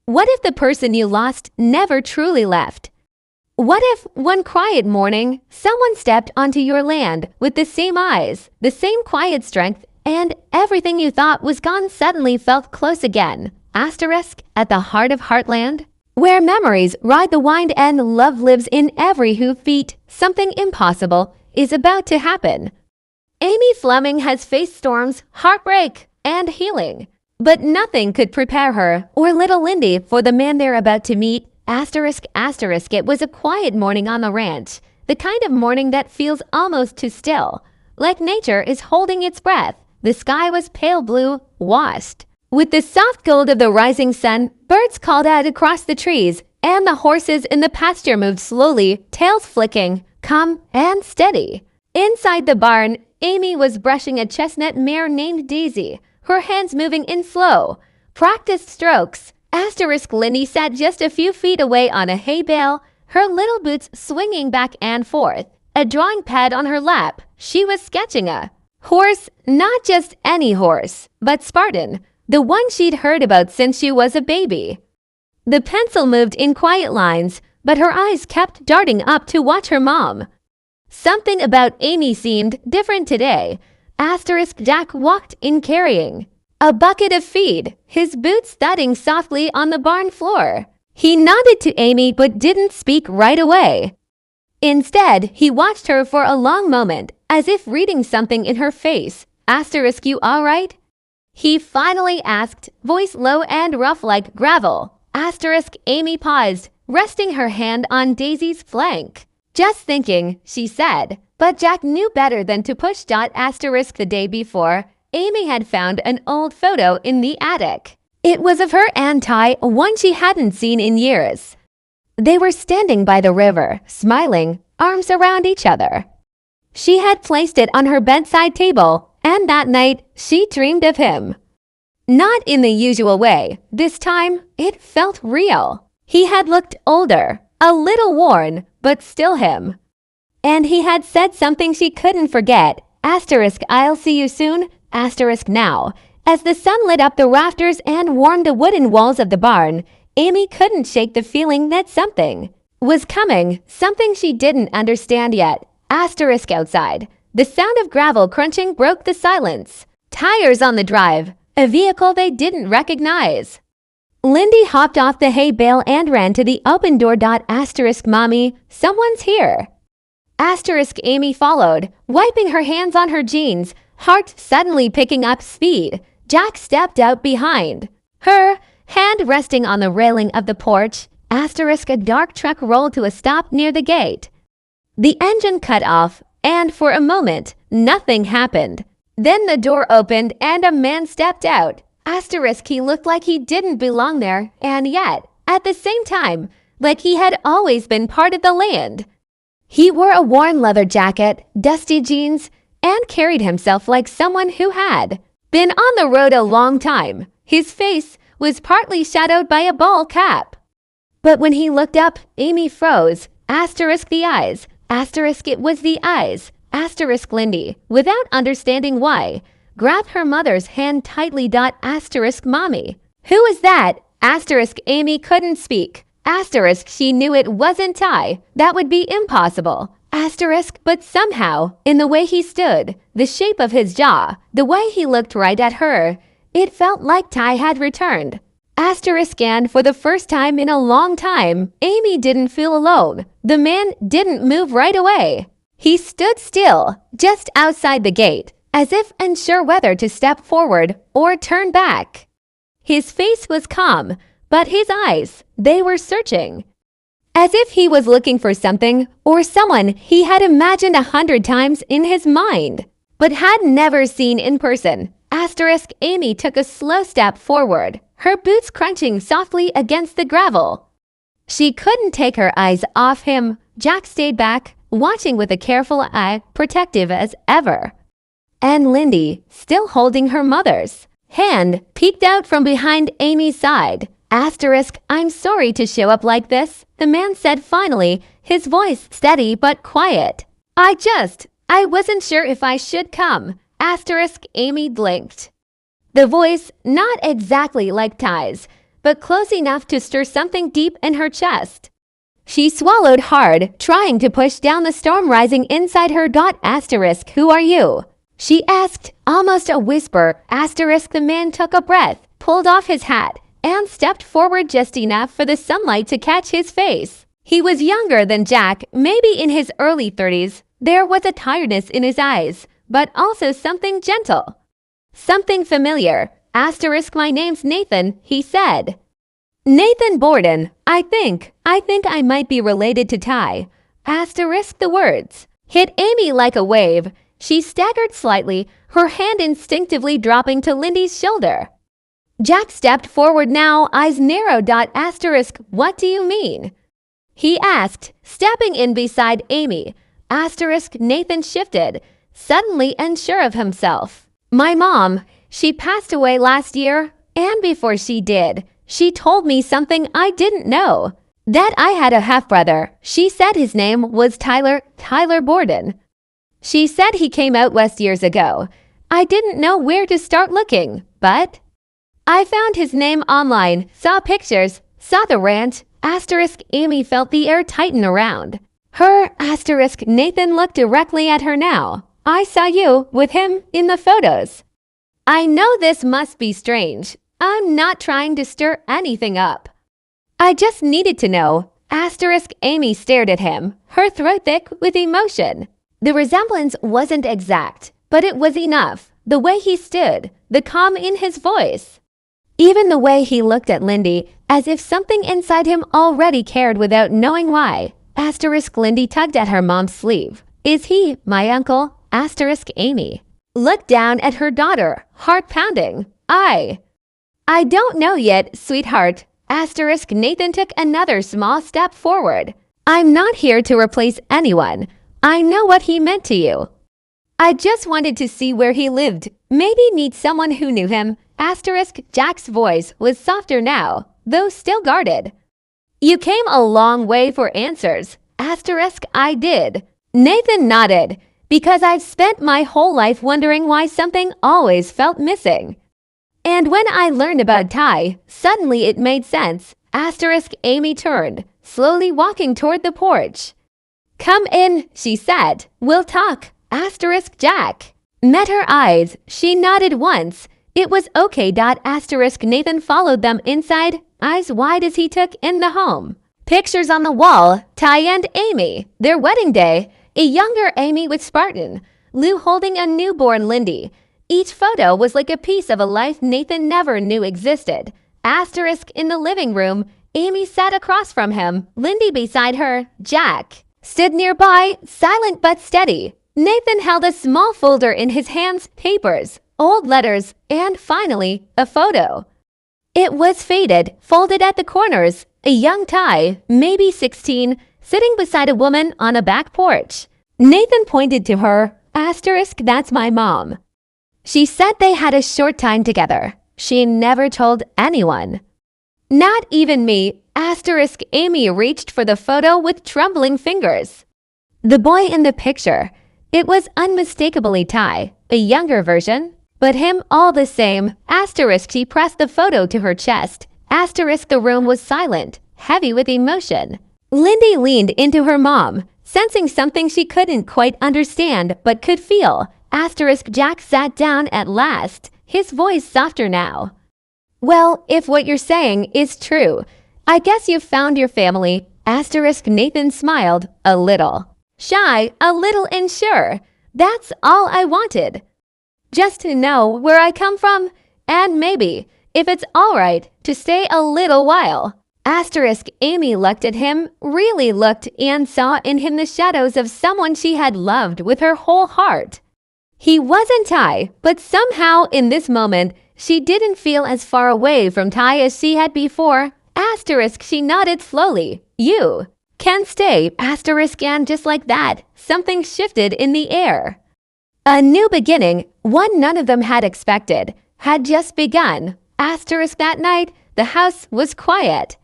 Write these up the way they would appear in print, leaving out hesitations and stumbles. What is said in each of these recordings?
What if the person you lost never truly left? What if, one quiet morning, someone stepped onto your land with the same eyes, the same quiet strength, and everything you thought was gone suddenly felt close again? Asterisk at the heart of Heartland, where memories ride the wind and love lives in every hoofbeat, something impossible is about to happen. Amy Fleming has faced storms, heartbreak, and healing, but nothing could prepare her or little Lyndi for the man they're about to meet. Asterisk, it was a quiet morning on the ranch, the kind of morning that feels almost too still, like nature is holding its breath. The sky was pale blue, washed with the soft gold of the rising sun. Birds called out across the trees, and the horses in the pasture moved slowly, tails flicking, calm and steady. Inside the barn, Amy was brushing a chestnut mare named Daisy, her hands moving in slow, practiced strokes. Asterisk Lyndi sat just a few feet away on a hay bale, her little boots swinging back and forth, a drawing pad on her lap. She was sketching a horse, not just any horse, but Spartan, the one she'd heard about since she was a baby. The pencil moved in quiet lines, but her eyes kept darting up to watch her mom. Something about Amy seemed different today. Asterisk Jack walked in carrying a bucket of feed, his boots thudding softly on the barn floor. He nodded to Amy but didn't speak right away. Instead, he watched her for a long moment, as if reading something in her face. Asterisk, you all right? He finally asked, voice low and rough like gravel. Asterisk Amy paused, resting her hand on Daisy's flank. Just thinking, she said. But Jack knew better than to push. Asterisk the day before, Amy had found an old photo in the attic. It was of her and Ty, one she hadn't seen in years. They were standing by the river, smiling, arms around each other. She had placed it on her bedside table, and that night she dreamed of him. Not in the usual way. This time, it felt real. He had looked older, a little worn, but still him. And he had said something she couldn't forget. Asterisk, I'll see you soon. Asterisk now. As the sun lit up the rafters and warmed the wooden walls of the barn, Amy couldn't shake the feeling that something was coming, something she didn't understand yet. Asterisk outside. The sound of gravel crunching broke the silence. Tires on the drive, a vehicle they didn't recognize. Lyndi hopped off the hay bale and ran to the open door. Asterisk, Mommy, someone's here. Asterisk Amy followed, wiping her hands on her jeans, heart suddenly picking up speed. Jack stepped out behind her, hand resting on the railing of the porch. Asterisk a dark truck rolled to a stop near the gate. The engine cut off, and for a moment, nothing happened. Then the door opened and a man stepped out. Asterisk he looked like he didn't belong there, and yet, at the same time, like he had always been part of the land. He wore a worn leather jacket, dusty jeans, and carried himself like someone who had been on the road a long time. His face was partly shadowed by a ball cap. But when he looked up, Amy froze. Asterisk the eyes. Asterisk it was the eyes. Asterisk Lyndi, without understanding why, grabbed her mother's hand tightly. Asterisk Mommy. Who is that? Asterisk Amy couldn't speak. Asterisk she knew it wasn't Ty. That would be impossible. Asterisk but somehow, in the way he stood, the shape of his jaw, the way he looked right at her, it felt like Ty had returned. Asterisk and for the first time in a long time, Amy didn't feel alone. The man didn't move right away. He stood still, just outside the gate, as if unsure whether to step forward or turn back. His face was calm, but his eyes, they were searching. As if he was looking for something or someone he had imagined 100 times in his mind, but had never seen in person. Asterisk Amy took a slow step forward, her boots crunching softly against the gravel. She couldn't take her eyes off him. Jack stayed back, watching with a careful eye, protective as ever. And Lyndi, still holding her mother's hand, peeked out from behind Amy's side. Asterisk, I'm sorry to show up like this, the man said finally, his voice steady but quiet. I wasn't sure if I should come. Asterisk Amy blinked. The voice, not exactly like Ty's, but close enough to stir something deep in her chest. She swallowed hard, trying to push down the storm rising inside her. Who are you? She asked, almost a whisper. The man took a breath, pulled off his hat, and stepped forward just enough for the sunlight to catch his face. He was younger than Jack, maybe in his early 30s. There was a tiredness in his eyes, but also something gentle. Something familiar. My name's Nathan, he said. Nathan Borden, I think I might be related to Ty. The words hit Amy like a wave. She staggered slightly, her hand instinctively dropping to Lyndi's shoulder. Jack stepped forward now, eyes narrowed. What do you mean? He asked, stepping in beside Amy. Nathan shifted, suddenly unsure of himself. My mom, she passed away last year, and before she did, she told me something I didn't know. That I had a half-brother. She said his name was Tyler Borden. She said he came out west years ago. I didn't know where to start looking, but I found his name online, saw pictures, saw the ranch. Amy felt the air tighten around her. Nathan looked directly at her now. I saw you with him in the photos. I know this must be strange. I'm not trying to stir anything up. I just needed to know. Amy stared at him, her throat thick with emotion. The resemblance wasn't exact, but it was enough. The way he stood, the calm in his voice. Even the way he looked at Lyndi, as if something inside him already cared without knowing why. Lyndi tugged at her mom's sleeve. Is he my uncle? Amy looked down at her daughter, heart pounding. I don't know yet, sweetheart. Nathan took another small step forward. I'm not here to replace anyone. I know what he meant to you. I just wanted to see where he lived, maybe meet someone who knew him. Jack's voice was softer now, though still guarded. You came a long way for answers. I did. Nathan nodded, because I've spent my whole life wondering why something always felt missing. And when I learned about Ty, suddenly it made sense. Amy turned, slowly walking toward the porch. Come in, she said. We'll talk. Jack met her eyes. She nodded once. It was okay. Nathan followed them inside, eyes wide as he took in the home. Pictures on the wall, Ty and Amy, their wedding day, a younger Amy with Spartan, Lou holding a newborn Lyndi. Each photo was like a piece of a life Nathan never knew existed. In the living room, Amy sat across from him, Lyndi beside her. Jack stood nearby, silent but steady. Nathan held a small folder in his hands, papers, old letters, and finally, a photo. It was faded, folded at the corners. A young Ty, maybe 16, sitting beside a woman on a back porch. Nathan pointed to her. That's my mom. She said they had a short time together. She never told anyone. Not even me. Amy reached for the photo with trembling fingers. The boy in the picture. It was unmistakably Ty, a younger version, but him all the same. She pressed the photo to her chest. The room was silent, heavy with emotion. Lyndi leaned into her mom, sensing something she couldn't quite understand but could feel. Jack sat down at last, his voice softer now. Well, if what you're saying is true, I guess you've found your family. Nathan smiled, a little shy, a little unsure. That's all I wanted. Just to know where I come from, and maybe, if it's all right, to stay a little while. Amy looked at him, really looked, and saw in him the shadows of someone she had loved with her whole heart. He wasn't Ty, but somehow in this moment, she didn't feel as far away from Ty as she had before. She nodded slowly. You can stay. And just like that, something shifted in the air. A new beginning, one none of them had expected, had just begun. That night, the house was quiet.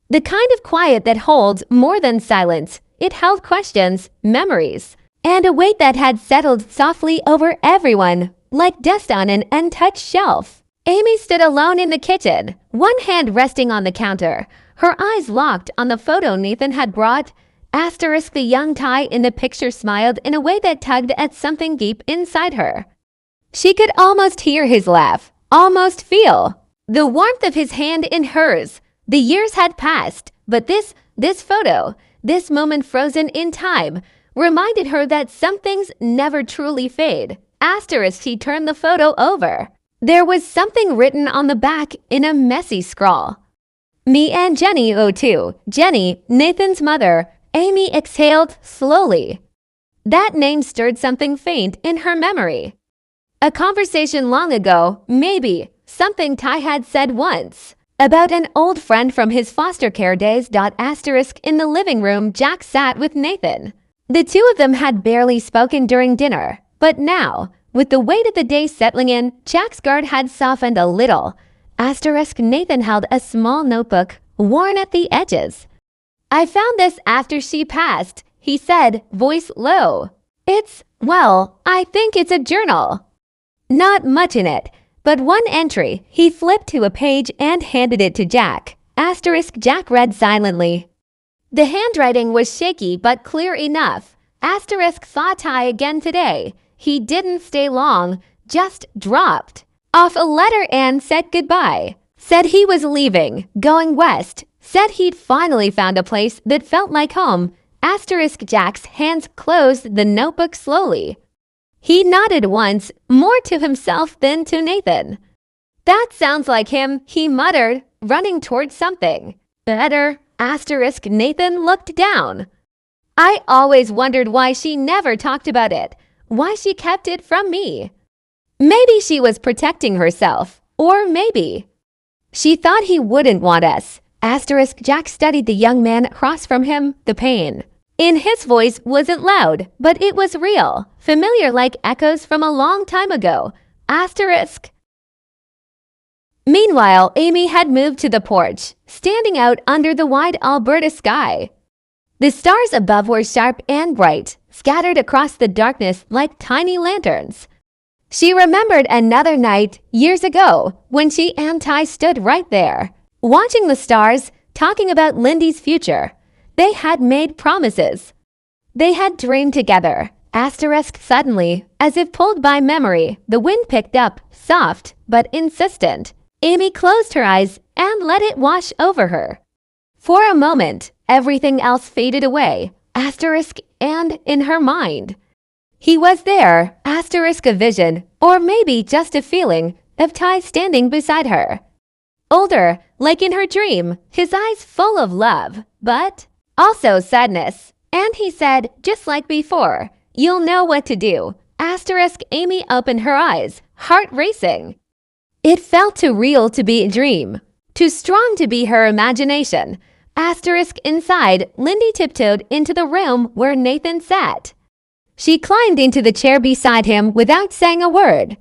The kind of quiet that holds more than silence. It held questions, memories, and a weight that had settled softly over everyone, like dust on an untouched shelf. Amy stood alone in the kitchen, one hand resting on the counter, her eyes locked on the photo Nathan had brought. Asterisk the young Ty in the picture smiled in a way that tugged at something deep inside her. She could almost hear his laugh, almost feel the warmth of his hand in hers. The years had passed, but this photo, this moment frozen in time, reminded her that some things never truly fade. Asterisk he turned the photo over. There was something written on the back in a messy scrawl. Me and Jenny O2. Jenny, Nathan's mother. Amy exhaled slowly. That name stirred something faint in her memory. A conversation long ago, maybe, something Ty had said once. About an old friend from his foster care days. Asterisk in the living room, Jack sat with Nathan. The two of them had barely spoken during dinner, but now, with the weight of the day settling in, Jack's guard had softened a little. Asterisk Nathan held a small notebook, worn at the edges. I found this after she passed, he said, voice low. I think it's a journal. Not much in it, but one entry. He flipped to a page and handed it to Jack. Asterisk Jack read silently. The handwriting was shaky but clear enough. Asterisk saw Ty again today. He didn't stay long, just dropped off a letter and said goodbye. Said he was leaving, going west. Said he'd finally found a place that felt like home. Asterisk Jack's hands closed the notebook slowly. He nodded once, more to himself than to Nathan. That sounds like him, he muttered, running towards something. Better. Asterisk Nathan looked down. I always wondered why she never talked about it, why she kept it from me. Maybe she was protecting herself, or maybe she thought he wouldn't want us. Asterisk Jack studied the young man across from him. The pain in his voice wasn't loud, but it was real, familiar like echoes from a long time ago. Asterisk. Meanwhile, Amy had moved to the porch, standing out under the wide Alberta sky. The stars above were sharp and bright, scattered across the darkness like tiny lanterns. She remembered another night, years ago, when she and Ty stood right there, watching the stars, talking about Lyndi's future. They had made promises. They had dreamed together. Asterisk suddenly, as if pulled by memory, the wind picked up, soft but insistent. Amy closed her eyes and let it wash over her. For a moment, everything else faded away, asterisk and in her mind. He was there, asterisk a vision, or maybe just a feeling, of Ty standing beside her. Older, like in her dream, his eyes full of love, but also sadness. And he said, just like before, you'll know what to do. Asterisk Amy opened her eyes, heart racing. It felt too real to be a dream, too strong to be her imagination. Asterisk inside, Lyndi tiptoed into the room where Nathan sat. She climbed into the chair beside him without saying a word.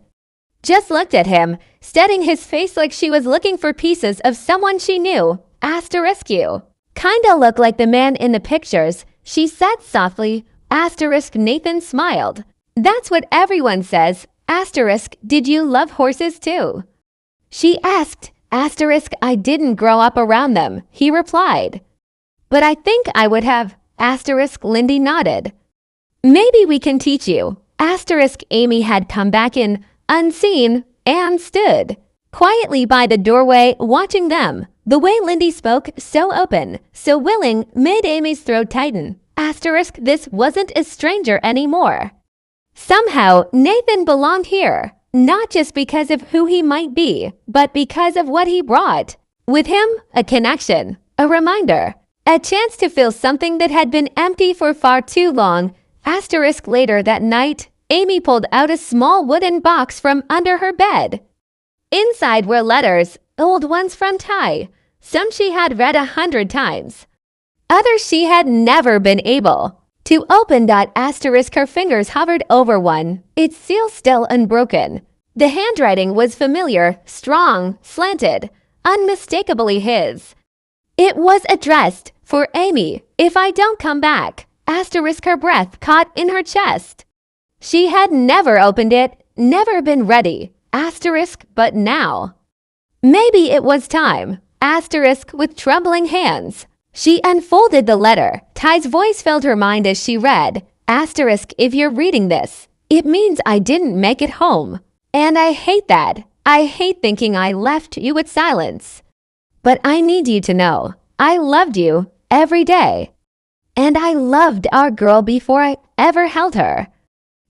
Just looked at him, studying his face like she was looking for pieces of someone she knew. Asterisk you. Kinda look like the man in the pictures, she said softly. Asterisk Nathan smiled. That's what everyone says. Asterisk, did you love horses too? She asked. Asterisk, I didn't grow up around them, he replied. But I think I would have. Asterisk Lyndi nodded. Maybe we can teach you. Asterisk Amy had come back in, unseen, and stood quietly by the doorway watching them. The way Lyndi spoke, so open, so willing, made Amy's throat tighten. Asterisk, this wasn't a stranger anymore. Somehow, Nathan belonged here, not just because of who he might be, but because of what he brought. With him, a connection, a reminder, a chance to feel something that had been empty for far too long. Asterisk later that night, Amy pulled out a small wooden box from under her bed. Inside were letters, old ones from Ty. Some she had read 100 times. Others she had never been able to open. Asterisk her fingers hovered over one, its seal still unbroken. The handwriting was familiar, strong, slanted, unmistakably his. It was addressed, for Amy, if I don't come back. Asterisk her breath caught in her chest. She had never opened it, never been ready. Asterisk, but now. Maybe it was time. Asterisk with trembling hands. She unfolded the letter. Ty's voice filled her mind as she read. Asterisk, if you're reading this, it means I didn't make it home. And I hate that. I hate thinking I left you with silence. But I need you to know, I loved you every day. And I loved our girl before I ever held her.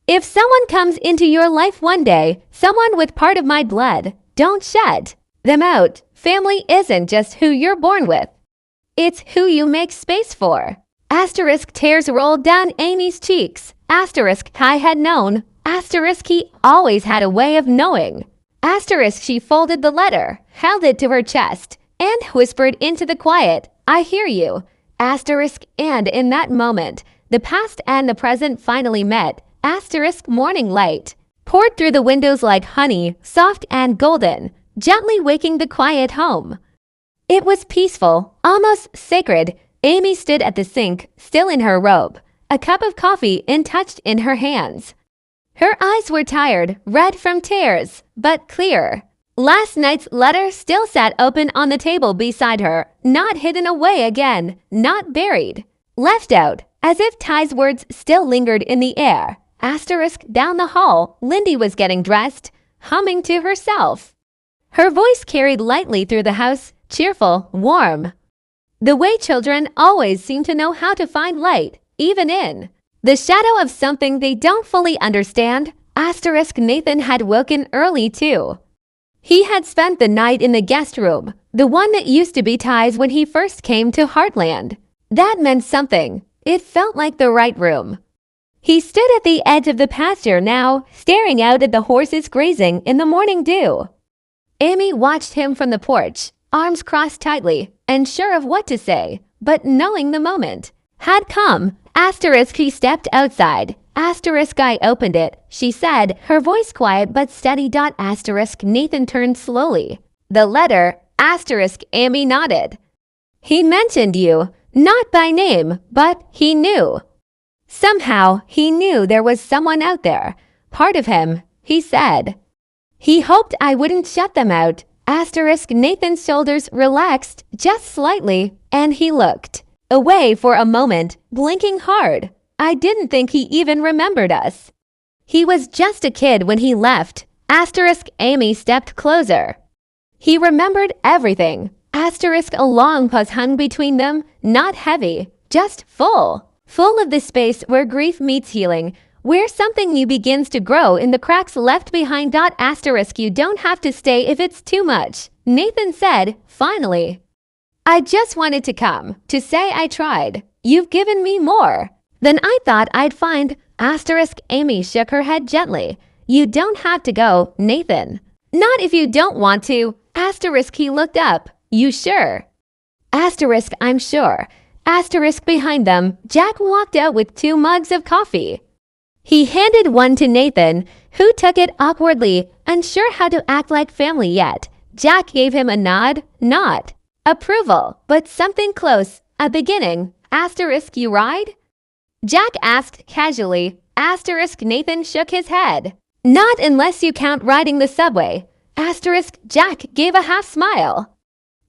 If someone comes into your life one day, someone with part of my blood, don't shut them out. Family isn't just who you're born with. It's who you make space for. Asterisk tears rolled down Amy's cheeks. Asterisk Ty had known. Asterisk he always had a way of knowing. Asterisk she folded the letter, held it to her chest, and whispered into the quiet, I hear you. Asterisk and in that moment, the past and the present finally met. Asterisk morning light poured through the windows like honey, soft and golden, gently waking the quiet home. It was peaceful, almost sacred. Amy stood at the sink, still in her robe, a cup of coffee untouched in her hands. Her eyes were tired, red from tears, but clear. Last night's letter still sat open on the table beside her, not hidden away again, not buried. Left out, as if Ty's words still lingered in the air. Asterisk down the hall, Lyndi was getting dressed, humming to herself. Her voice carried lightly through the house, cheerful, warm. The way children always seem to know how to find light, even in the shadow of something they don't fully understand. Asterisk Nathan had woken early too. He had spent the night in the guest room, the one that used to be Ty's when he first came to Heartland. That meant something. It felt like the right room. He stood at the edge of the pasture now, staring out at the horses grazing in the morning dew. Amy watched him from the porch, arms crossed tightly, unsure of what to say, but knowing the moment had come. Asterisk he stepped outside. Asterisk I opened it, she said, her voice quiet but steady. Asterisk Nathan turned slowly. The letter. Asterisk Amy nodded. He mentioned you, not by name, but he knew. Somehow he knew there was someone out there, part of him, he said. He hoped I wouldn't shut them out. Asterisk Nathan's shoulders relaxed just slightly, and he looked away for a moment, blinking hard. I didn't think he even remembered us. He was just a kid when he left. Asterisk Amy stepped closer. He remembered everything. Asterisk a long pause hung between them, not heavy, just full. Full of the space where grief meets healing, where something new begins to grow in the cracks left behind. Asterisk you don't have to stay if it's too much, Nathan said, finally. I just wanted to come, to say I tried. You've given me more than I thought I'd find. Asterisk Amy shook her head gently. You don't have to go, Nathan. Not if you don't want to. Asterisk he looked up. You sure? Asterisk I'm sure. Asterisk behind them, Jack walked out with 2 mugs of coffee. He handed one to Nathan, who took it awkwardly, unsure how to act like family yet. Jack gave him a nod, not approval, but something close, a beginning. Asterisk you ride? Jack asked casually. Asterisk Nathan shook his head. Not unless you count riding the subway. Asterisk Jack gave a half smile.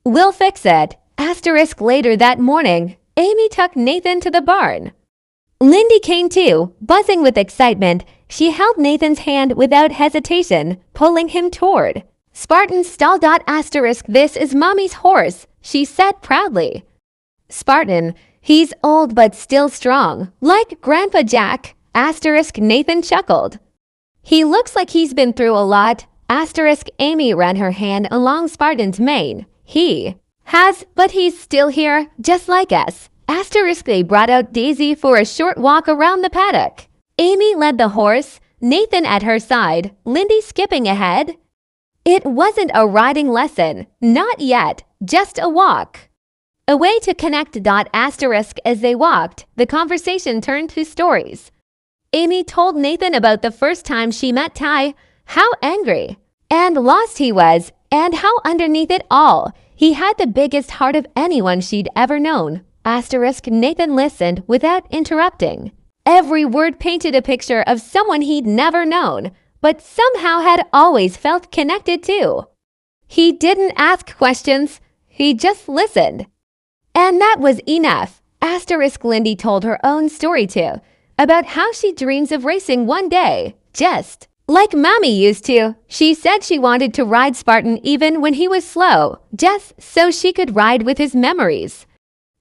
We'll fix it. Asterisk later that morning, Amy took Nathan to the barn. Lyndi came too, buzzing with excitement. She held Nathan's hand without hesitation, pulling him toward. Spartan stalled. Asterisk this is Mommy's horse, she said proudly. Spartan, he's old but still strong, like Grandpa Jack. Asterisk Nathan chuckled. He looks like he's been through a lot. Asterisk Amy ran her hand along Spartan's mane. He has, but he's still here, just like us. Asterisk they brought out Daisy for a short walk around the paddock. Amy led the horse, Nathan at her side, Lyndi skipping ahead. It wasn't a riding lesson, not yet, just a walk. A way to connect. Asterisk as they walked, the conversation turned to stories. Amy told Nathan about the first time she met Ty, how angry and lost he was, and how underneath it all, he had the biggest heart of anyone she'd ever known. Asterisk Nathan listened without interrupting. Every word painted a picture of someone he'd never known, but somehow had always felt connected to. He didn't ask questions. He just listened. And that was enough. Asterisk Lyndi told her own story too, about how she dreams of racing one day, just like Mommy used to. She said she wanted to ride Spartan even when he was slow, just so she could ride with his memories.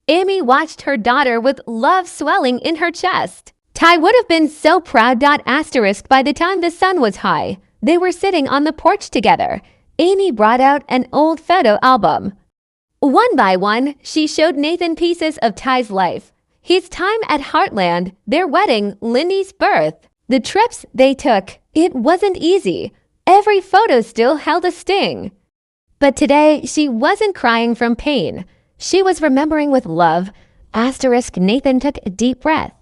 Amy watched her daughter with love swelling in her chest. Ty would have been so proud. Asterisk by the time the sun was high. They were sitting on the porch together. Amy brought out an old photo album. One by one, she showed Nathan pieces of Ty's life. His time at Heartland, their wedding, Lyndi's birth, the trips they took. It wasn't easy. Every photo still held a sting. But today, she wasn't crying from pain. She was remembering with love. Asterisk Nathan took a deep breath.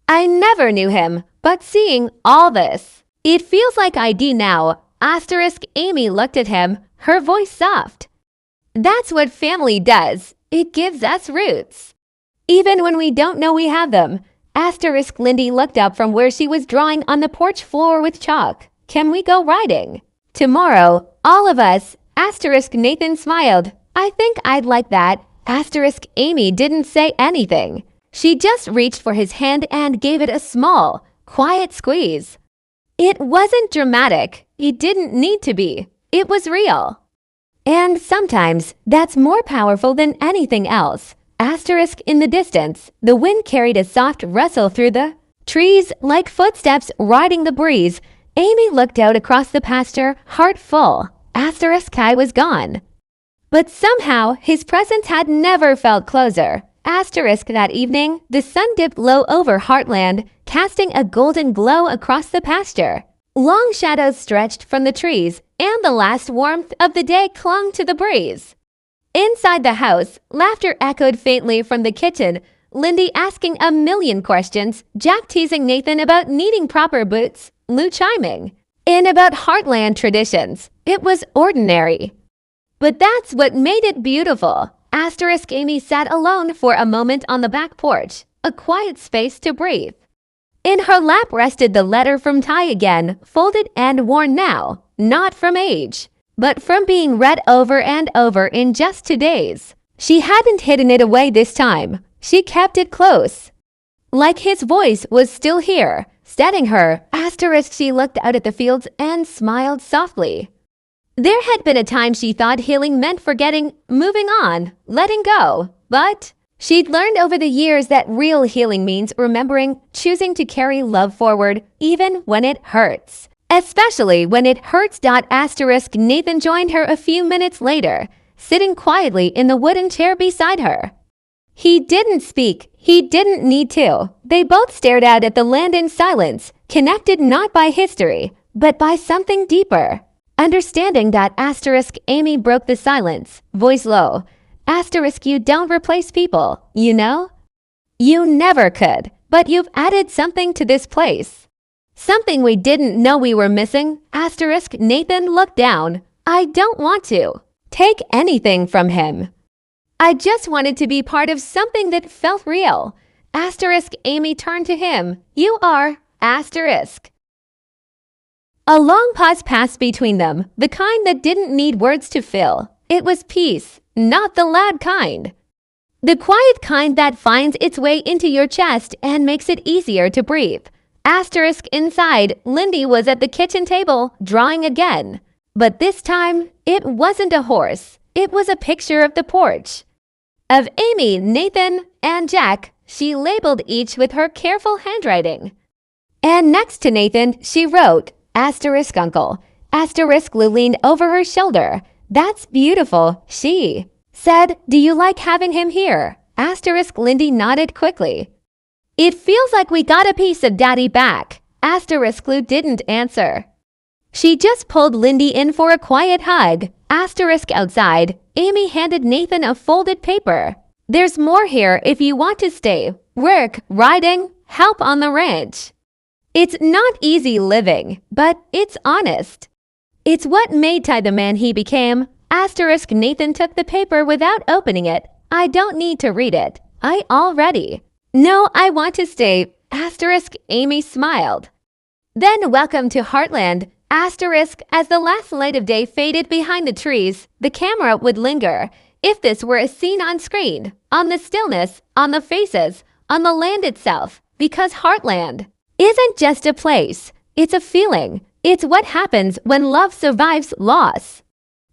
I never knew him, but seeing all this, it feels like I do now. Asterisk Amy looked at him, her voice soft. That's what family does. It gives us roots. Even when we don't know we have them. Asterisk Lyndi looked up from where she was drawing on the porch floor with chalk. Can we go riding? Tomorrow, all of us. Asterisk Nathan smiled. I think I'd like that. Asterisk Amy didn't say anything. She just reached for his hand and gave it a small, quiet squeeze. It wasn't dramatic. It didn't need to be. It was real. And sometimes that's more powerful than anything else. Asterisk in the distance, the wind carried a soft rustle through the trees like footsteps riding the breeze. Amy looked out across the pasture, heart full. Asterisk Kai was gone. But somehow his presence had never felt closer. Asterisk that evening, the sun dipped low over Heartland, casting a golden glow across the pasture. Long shadows stretched from the trees, and the last warmth of the day clung to the breeze. Inside the house, laughter echoed faintly from the kitchen, Lyndi asking a million questions, Jack teasing Nathan about needing proper boots, Lou chiming in about Heartland traditions. It was ordinary. But that's what made it beautiful. Asterisk Amy sat alone for a moment on the back porch, a quiet space to breathe. In her lap rested the letter from Ty again, folded and worn now, not from age, but from being read over and over in just 2 days. She hadn't hidden it away this time. She kept it close. Like his voice was still here, steadying her. Asterisk she looked out at the fields and smiled softly. There had been a time she thought healing meant forgetting, moving on, letting go, but she'd learned over the years that real healing means remembering, choosing to carry love forward, even when it hurts. Especially when it hurts. Asterisk Nathan joined her a few minutes later, sitting quietly in the wooden chair beside her. He didn't speak. He didn't need to. They both stared out at the land in silence, connected not by history, but by something deeper. Understanding. Asterisk Amy broke the silence, voice low. Asterisk you don't replace people, you know? You never could, but you've added something to this place. Something we didn't know we were missing. Asterisk Nathan looked down. I don't want to take anything from him. I just wanted to be part of something that felt real. Asterisk Amy turned to him. You are. Asterisk. A long pause passed between them, the kind that didn't need words to fill. It was peace, not the loud kind. The quiet kind that finds its way into your chest and makes it easier to breathe. Asterisk inside, Lyndi was at the kitchen table, drawing again. But this time, it wasn't a horse. It was a picture of the porch. Of Amy, Nathan, and Jack, she labeled each with her careful handwriting. And next to Nathan, she wrote, Asterisk Uncle. Asterisk Lou leaned over her shoulder. That's beautiful, she said. Do you like having him here? Asterisk Lyndi nodded quickly. It feels like we got a piece of Daddy back. Asterisk Lou didn't answer. She just pulled Lyndi in for a quiet hug. Asterisk outside, Amy handed Nathan a folded paper. There's more here if you want to stay, work, riding, help on the ranch. It's not easy living, but it's honest. It's what made Ty the man he became. Asterisk Nathan took the paper without opening it. I don't need to read it. I already. No, I want to stay. Asterisk Amy smiled. Then welcome to Heartland. Asterisk, as the last light of day faded behind the trees, the camera would linger. If this were a scene on screen, on the stillness, on the faces, on the land itself, because Heartland isn't just a place, it's a feeling. It's what happens when love survives loss.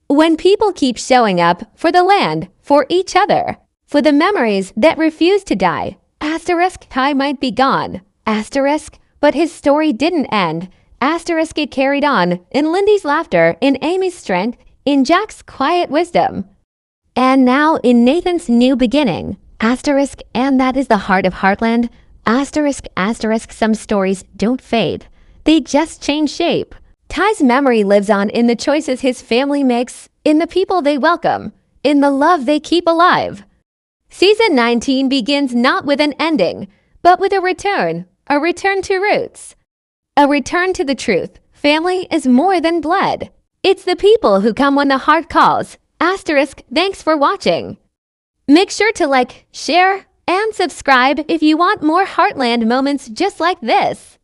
When people keep showing up for the land, for each other, for the memories that refuse to die. Asterisk, Ty might be gone. Asterisk, but his story didn't end. Asterisk, it carried on, in Lyndi's laughter, in Amy's strength, in Jack's quiet wisdom. And now in Nathan's new beginning. Asterisk, and that is the heart of Heartland. Asterisk, asterisk, some stories don't fade. They just change shape. Ty's memory lives on in the choices his family makes, in the people they welcome, in the love they keep alive. Season 19 begins not with an ending, but with a return to roots. A return to the truth. Family is more than blood. It's the people who come when the heart calls. Asterisk, thanks for watching. Make sure to like, share, and subscribe if you want more Heartland moments just like this.